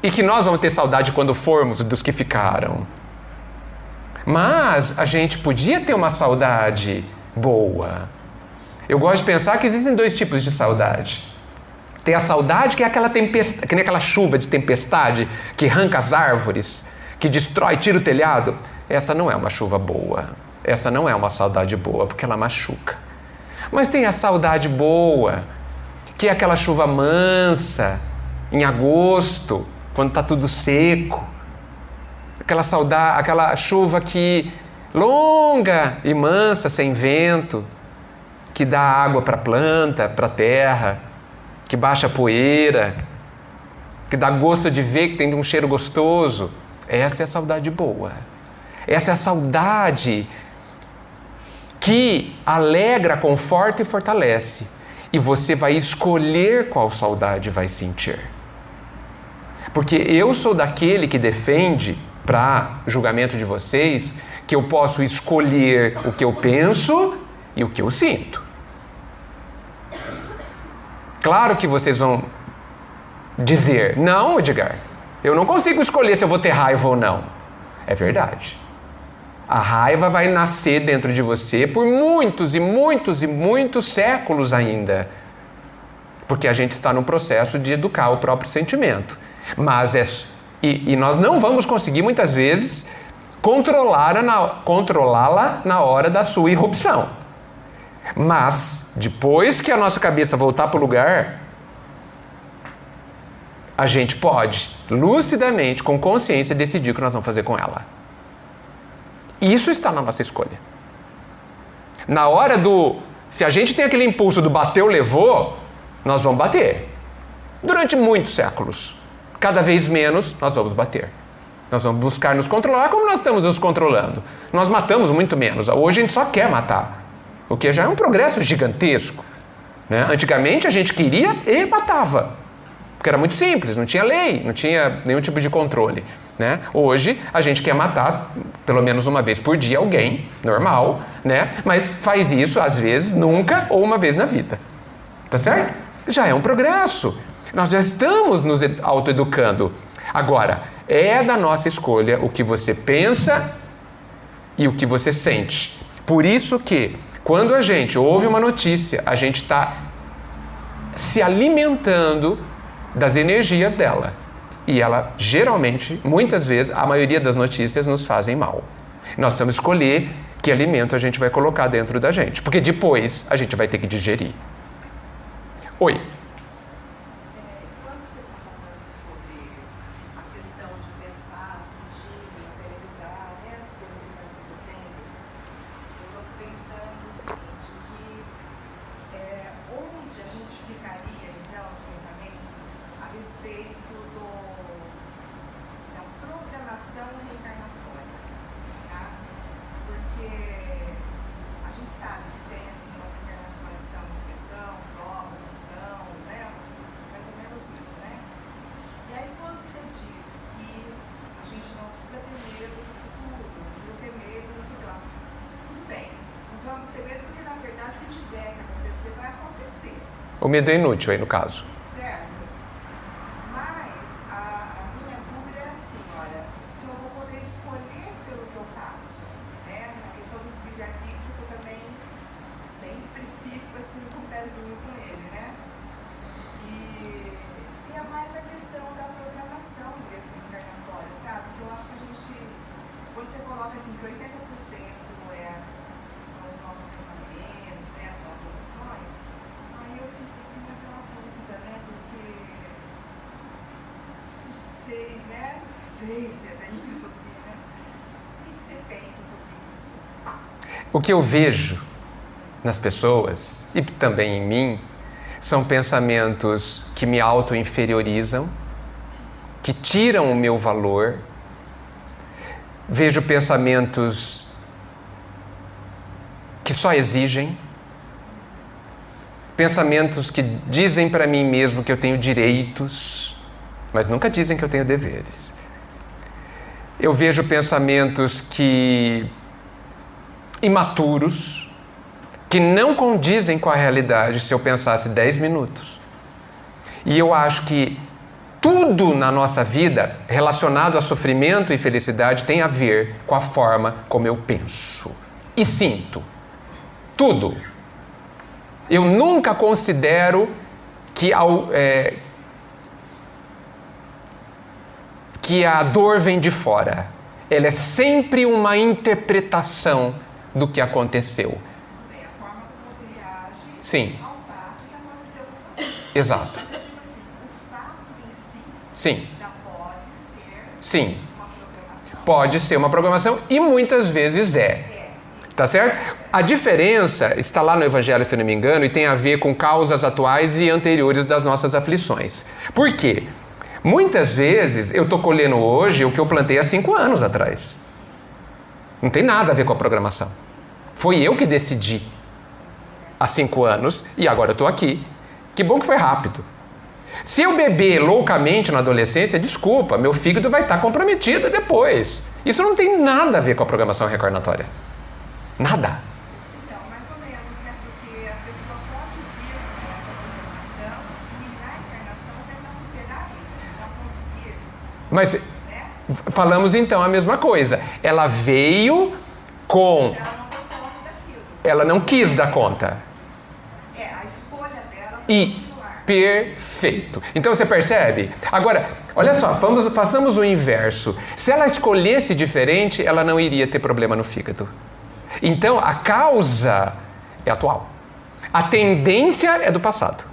E que nós vamos ter saudade quando formos dos que ficaram. Mas a gente podia ter uma saudade boa. Eu gosto de pensar que existem dois tipos de saudade. Tem a saudade que é aquela tempestade, que nem aquela chuva de tempestade que arranca as árvores, que destrói, tira o telhado. Essa não é uma chuva boa. Essa não é uma saudade boa, porque ela machuca. Mas tem a saudade boa, que é aquela chuva mansa, em agosto, quando está tudo seco. Aquela chuva que longa e mansa, sem vento, que dá água para a planta, para a terra, que baixa a poeira, que dá gosto de ver, que tem um cheiro gostoso. Essa é a saudade boa. Essa é a saudade que alegra, conforta e fortalece. E você vai escolher qual saudade vai sentir. Porque eu sou daquele que defende, para julgamento de vocês, que eu posso escolher o que eu penso e o que eu sinto. Claro que vocês vão dizer, não, Edgar, eu não consigo escolher se eu vou ter raiva ou não. É verdade. A raiva vai nascer dentro de você por muitos e muitos e muitos séculos ainda. Porque a gente está no processo de educar o próprio sentimento. Mas e nós não vamos conseguir, muitas vezes, controlá-la na hora da sua irrupção. Mas, depois que a nossa cabeça voltar para o lugar, a gente pode, lucidamente, com consciência, decidir o que nós vamos fazer com ela. Isso está na nossa escolha. Na hora se a gente tem aquele impulso do bateu, levou, nós vamos bater. Durante muitos séculos. Cada vez menos nós vamos bater. Nós vamos buscar nos controlar como nós estamos nos controlando. Nós matamos muito menos. Hoje a gente só quer matar. O que já é um progresso gigantesco. Né? Antigamente a gente queria e matava. Porque era muito simples, não tinha lei, não tinha nenhum tipo de controle. né? Hoje, a gente quer matar pelo menos uma vez por dia alguém, normal, né? Mas faz isso, às vezes, nunca ou uma vez na vida. Tá certo? Já é um progresso. Nós já estamos nos autoeducando. Agora, é da nossa escolha o que você pensa e o que você sente. Por isso que, quando a gente ouve uma notícia, a gente está se alimentando das energias dela. E ela, geralmente, muitas vezes, a maioria das notícias nos fazem mal. Nós precisamos escolher que alimento a gente vai colocar dentro da gente. Porque depois a gente vai ter que digerir. Oi. Quando você está falando sobre a questão de pensar, sentir, materializar, né, as coisas que estão acontecendo, eu estou pensando o seguinte, que onde a gente ficaria, então, no pensamento, a respeito da programação reencarnatória, tá? Porque a gente sabe que tem, assim, umas reencarnações que são expressão, prova, missão, né? Mais ou menos isso, né? E aí, quando você diz que a gente não precisa ter medo do futuro, não precisa ter medo, não sei lá, tudo bem, não vamos ter medo porque, na verdade, o que tiver que acontecer, vai acontecer, O medo é inútil aí no caso. certo? Mas a minha dúvida é assim, olha, se eu vou poder escolher pelo que eu passo, né? Na questão desse livre-arbítrio, que eu também sempre fico assim com o pezinho com ele, né? E é mais a questão da programação mesmo encarnatória, sabe? Porque eu acho que a gente, quando você coloca assim que 80% são os nossos pensamentos, né? As nossas ações, aí eu fico com aquela dúvida, né? Porque não sei, né? Não sei se é bem isso assim, né? Não sei o que você pensa sobre isso. O que eu vejo nas pessoas, e também em mim, são pensamentos que me auto-inferiorizam, que tiram o meu valor. Vejo pensamentos que só exigem, pensamentos que dizem para mim mesmo que eu tenho direitos, mas nunca dizem que eu tenho deveres. Eu vejo pensamentos imaturos, que não condizem com a realidade se eu pensasse 10 minutos. E eu acho que tudo na nossa vida relacionado a sofrimento e felicidade tem a ver com a forma como eu penso e sinto. Tudo. Eu nunca considero que a dor vem de fora. Ela é sempre uma interpretação do que aconteceu. Bem, a forma como você reage Sim, ao fato que aconteceu com você. exato. Mas eu digo assim, o fato em si Sim, já pode ser sim. uma programação. Pode ser uma programação e muitas vezes é. Tá certo? A diferença está lá no Evangelho, se não me engano, e tem a ver com causas atuais e anteriores das nossas aflições. Por quê? Muitas vezes eu estou colhendo hoje o que eu plantei há 5 anos atrás. Não tem nada a ver com a programação. Foi eu que decidi há 5 anos e agora eu estou aqui. Que bom que foi rápido. Se eu beber loucamente na adolescência, desculpa, meu fígado vai estar comprometido depois. Isso não tem nada a ver com a programação reencarnatória. Nada. Então, mais ou menos, né? Porque a pessoa pode vir com essa programação e na encarnação tentar superar isso, não conseguir, Mas né? falamos então a mesma coisa. Ela veio com... Ela não deu conta daquilo. Ela não quis dar conta. A escolha dela E continuar. perfeito. Então você percebe? Agora, olha só, façamos o inverso. Se ela escolhesse diferente, ela não iria ter problema no fígado. Então, a causa é atual. A tendência é do passado.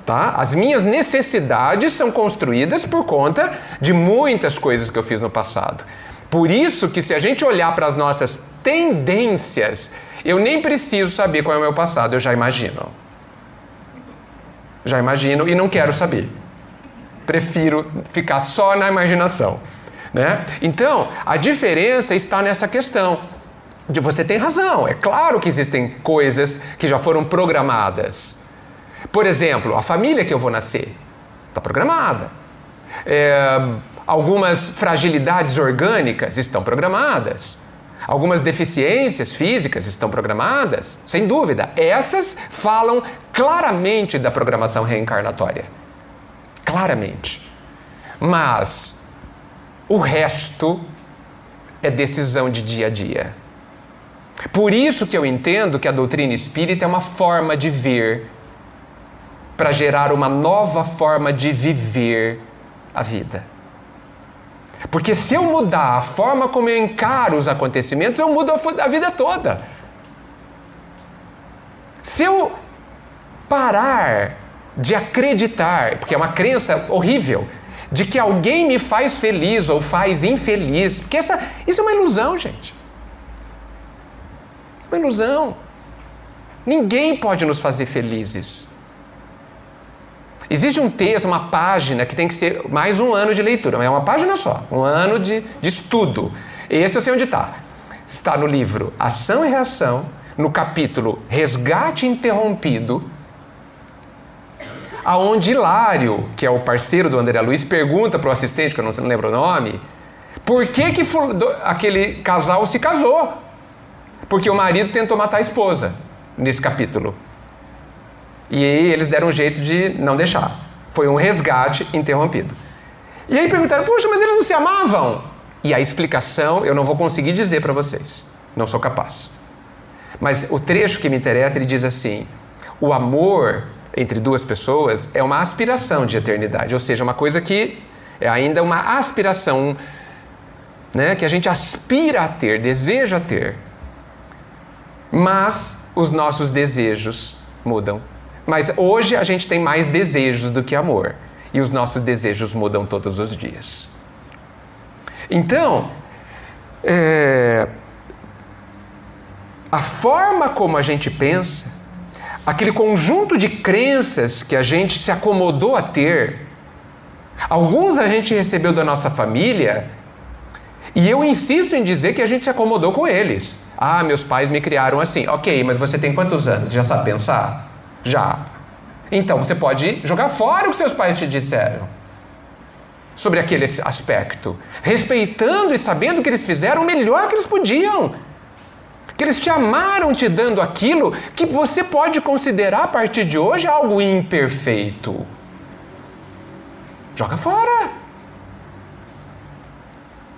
Tá? As minhas necessidades são construídas por conta de muitas coisas que eu fiz no passado. Por isso que se a gente olhar para as nossas tendências, eu nem preciso saber qual é o meu passado, eu já imagino. Já imagino e não quero saber. Prefiro ficar só na imaginação, né? Então, a diferença está nessa questão. Você tem razão, é claro que existem coisas que já foram programadas. Por exemplo, a família que eu vou nascer está programada. Algumas fragilidades orgânicas estão programadas. Algumas deficiências físicas estão programadas, sem dúvida. Essas falam claramente da programação reencarnatória. Claramente. Mas o resto é decisão de dia a dia. Por isso que eu entendo que a doutrina espírita é uma forma de ver para gerar uma nova forma de viver a vida. Porque se eu mudar a forma como eu encaro os acontecimentos, eu mudo a vida toda. Se eu parar de acreditar, porque é uma crença horrível, de que alguém me faz feliz ou faz infeliz, porque isso é uma ilusão, gente. Uma ilusão. Ninguém pode nos fazer felizes. Existe um texto, uma página que tem que ser mais um ano de leitura. É uma página só, um ano de estudo. Esse eu sei onde está. Está no livro Ação e Reação, no capítulo Resgate Interrompido, aonde Hilário, que é o parceiro do André Luiz, pergunta para o assistente, que eu não lembro o nome, por que aquele casal se casou? Porque o marido tentou matar a esposa, nesse capítulo. E aí eles deram um jeito de não deixar. Foi um resgate interrompido. E aí perguntaram, puxa, mas eles não se amavam? E a explicação eu não vou conseguir dizer para vocês. Não sou capaz. Mas o trecho que me interessa, ele diz assim, o amor entre duas pessoas é uma aspiração de eternidade. Ou seja, uma coisa que é ainda uma aspiração, né, que a gente aspira a ter, deseja ter. Mas os nossos desejos mudam. Mas hoje a gente tem mais desejos do que amor. E os nossos desejos mudam todos os dias. Então, a forma como a gente pensa, aquele conjunto de crenças que a gente se acomodou a ter, alguns a gente recebeu da nossa família, e eu insisto em dizer que a gente se acomodou com eles. Ah, meus pais me criaram assim. Ok, mas você tem quantos anos? Já sabe pensar? Já. Então você pode jogar fora o que seus pais te disseram sobre aquele aspecto, respeitando e sabendo que eles fizeram o melhor que eles podiam, que eles te amaram te dando aquilo que você pode considerar a partir de hoje algo imperfeito. Joga fora.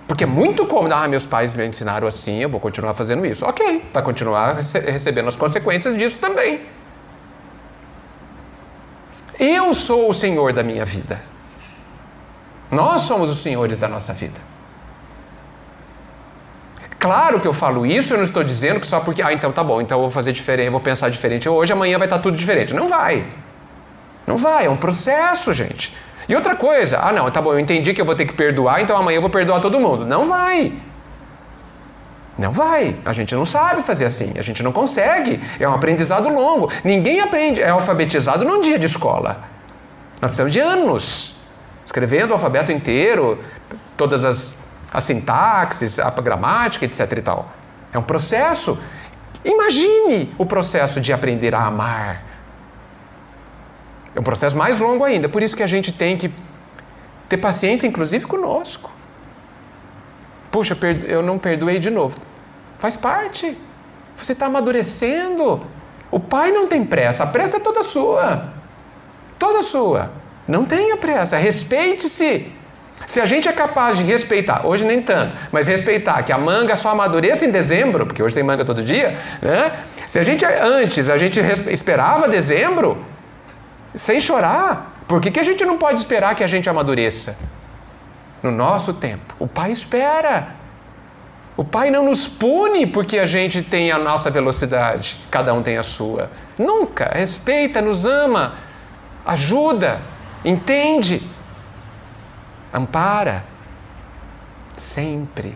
Porque é muito cômodo. Ah, meus pais me ensinaram assim, eu vou continuar fazendo isso. Ok, vai continuar recebendo as consequências disso também. Eu sou o Senhor da minha vida. Nós somos os senhores da nossa vida. Claro que eu falo isso, eu não estou dizendo que só porque... Ah, então tá bom, então eu vou fazer diferente, eu vou pensar diferente hoje, amanhã vai estar tudo diferente. Não vai. Não vai, é um processo, gente. E outra coisa, ah não, tá bom, eu entendi que eu vou ter que perdoar, então amanhã eu vou perdoar todo mundo. Não vai. Não vai. A gente não sabe fazer assim, a gente não consegue. É um aprendizado longo. Ninguém aprende, é alfabetizado num dia de escola. Nós precisamos de anos. Escrevendo o alfabeto inteiro, todas as sintaxes, a gramática, etc e tal. É um processo. Imagine o processo de aprender a amar. É um processo mais longo ainda. Por isso que a gente tem que ter paciência, inclusive, conosco. Puxa, eu não perdoei de novo. Faz parte. Você está amadurecendo. O pai não tem pressa. A pressa é toda sua. Toda sua. Não tenha pressa. Respeite-se. Se a gente é capaz de respeitar, hoje nem tanto, mas respeitar que a manga só amadureça em dezembro, porque hoje tem manga todo dia, né? Se a gente antes, a gente esperava dezembro, sem chorar, por que a gente não pode esperar que a gente amadureça? No nosso tempo. O Pai espera. O Pai não nos pune porque a gente tem a nossa velocidade. Cada um tem a sua. Nunca. Respeita, nos ama, ajuda, entende, ampara. Sempre.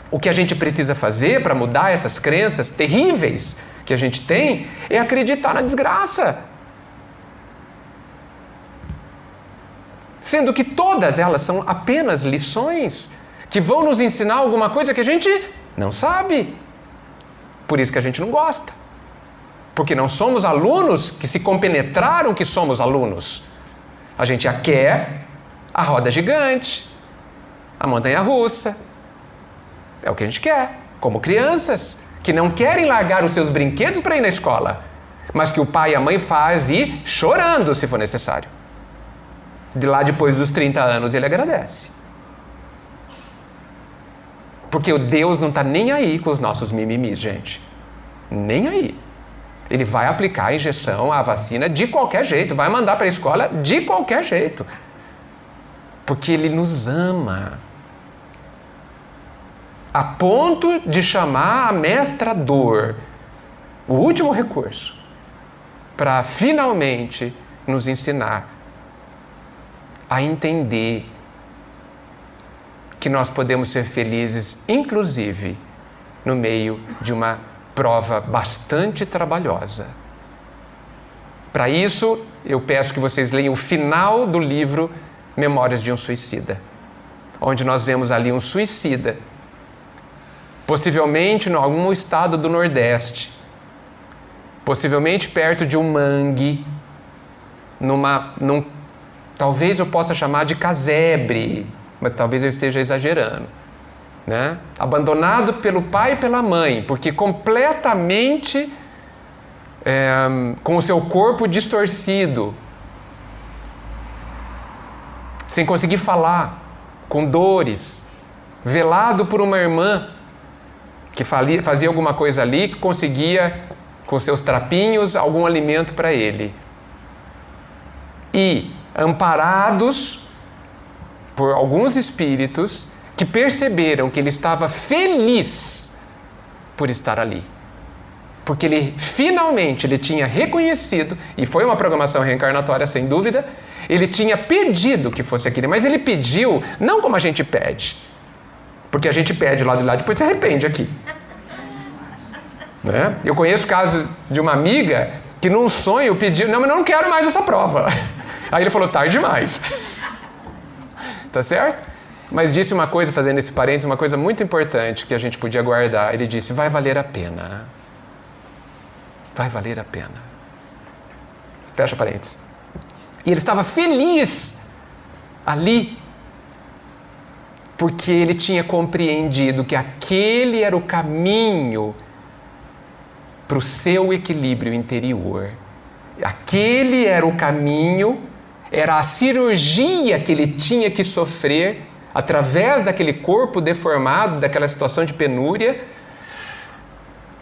O que a gente precisa fazer para mudar essas crenças terríveis que a gente tem é acreditar na desgraça. Sendo que todas elas são apenas lições que vão nos ensinar alguma coisa que a gente não sabe. Por isso que a gente não gosta. Porque não somos alunos que se compenetraram que somos alunos. A gente a quer, a roda gigante, a montanha-russa. É o que a gente quer, como crianças que não querem largar os seus brinquedos para ir na escola, mas que o pai e a mãe fazem chorando se for necessário. De lá, depois dos 30 anos, ele agradece. Porque o Deus não está nem aí com os nossos mimimis, gente. Nem aí. Ele vai aplicar a injeção, a vacina de qualquer jeito, vai mandar para a escola de qualquer jeito. Porque Ele nos ama. A ponto de chamar a mestra dor, o último recurso, para finalmente nos ensinar a entender que nós podemos ser felizes, inclusive, no meio de uma prova bastante trabalhosa. Para isso, eu peço que vocês leiam o final do livro Memórias de um Suicida, onde nós vemos ali um suicida, possivelmente em algum estado do Nordeste, possivelmente perto de um mangue, talvez eu possa chamar de casebre, mas talvez eu esteja exagerando, né? Abandonado pelo pai e pela mãe, porque completamente com o seu corpo distorcido, sem conseguir falar, com dores, velado por uma irmã que fazia alguma coisa ali, que conseguia, com seus trapinhos, algum alimento para ele. E amparados por alguns espíritos que perceberam que ele estava feliz por estar ali. Porque ele finalmente tinha reconhecido, e foi uma programação reencarnatória sem dúvida, ele tinha pedido que fosse aquele, mas ele pediu não como a gente pede, porque a gente pede lá de lá, depois se arrepende aqui. Né? Eu conheço o caso de uma amiga que num sonho pediu, não, mas eu não quero mais essa prova. Aí ele falou, tarde demais. Tá certo? Mas disse uma coisa, fazendo esse parênteses, uma coisa muito importante que a gente podia guardar. Ele disse, vai valer a pena. Vai valer a pena. Fecha parênteses. E ele estava feliz ali, porque ele tinha compreendido que aquele era o caminho para o seu equilíbrio interior. Aquele era o caminho, era a cirurgia que ele tinha que sofrer através daquele corpo deformado, daquela situação de penúria,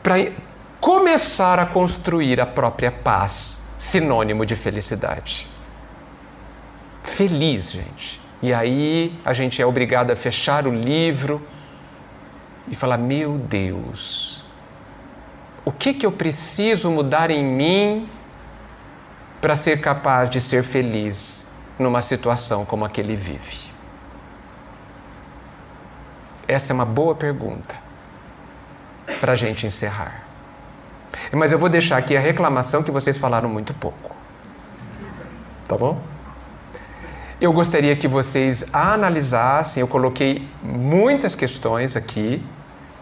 para começar a construir a própria paz, sinônimo de felicidade. Feliz, gente. E aí a gente é obrigado a fechar o livro e falar, meu Deus, o que eu preciso mudar em mim para ser capaz de ser feliz numa situação como a que ele vive? Essa é uma boa pergunta para a gente encerrar. Mas eu vou deixar aqui a reclamação que vocês falaram muito pouco. Tá bom? Eu gostaria que vocês analisassem, eu coloquei muitas questões aqui,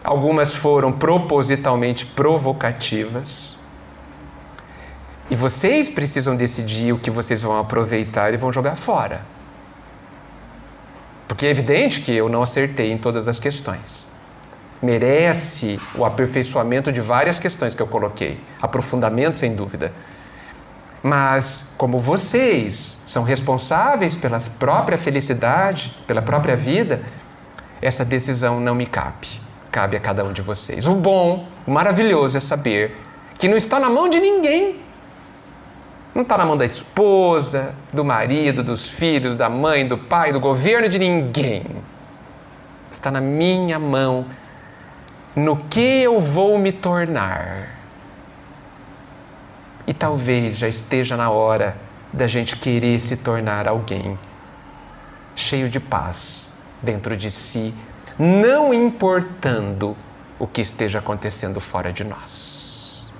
algumas foram propositalmente provocativas, e vocês precisam decidir o que vocês vão aproveitar e vão jogar fora. Porque é evidente que eu não acertei em todas as questões. Merece o aperfeiçoamento de várias questões que eu coloquei, aprofundamento sem dúvida. Mas, como vocês são responsáveis pela própria felicidade, pela própria vida, essa decisão não me cabe. Cabe a cada um de vocês. O bom, o maravilhoso é saber que não está na mão de ninguém. Não está na mão da esposa, do marido, dos filhos, da mãe, do pai, do governo, de ninguém. Está na minha mão. No que eu vou me tornar? E talvez já esteja na hora da gente querer se tornar alguém cheio de paz dentro de si, não importando o que esteja acontecendo fora de nós.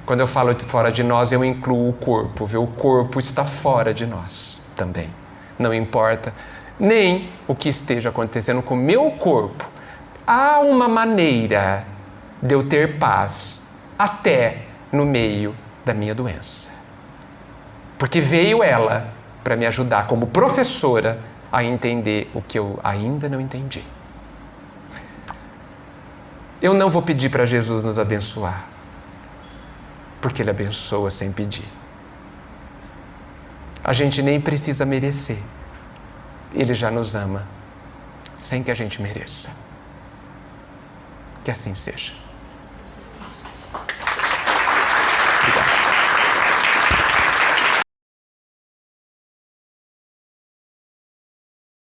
Quando eu falo fora de nós, eu incluo o corpo, viu? O corpo está fora de nós também. Não importa nem o que esteja acontecendo com o meu corpo. Há uma maneira de eu ter paz até no meio da minha doença. Porque veio ela para me ajudar como professora a entender o que eu ainda não entendi. Eu não vou pedir para Jesus nos abençoar, porque Ele abençoa sem pedir. A gente nem precisa merecer. Ele já nos ama, sem que a gente mereça. Que assim seja.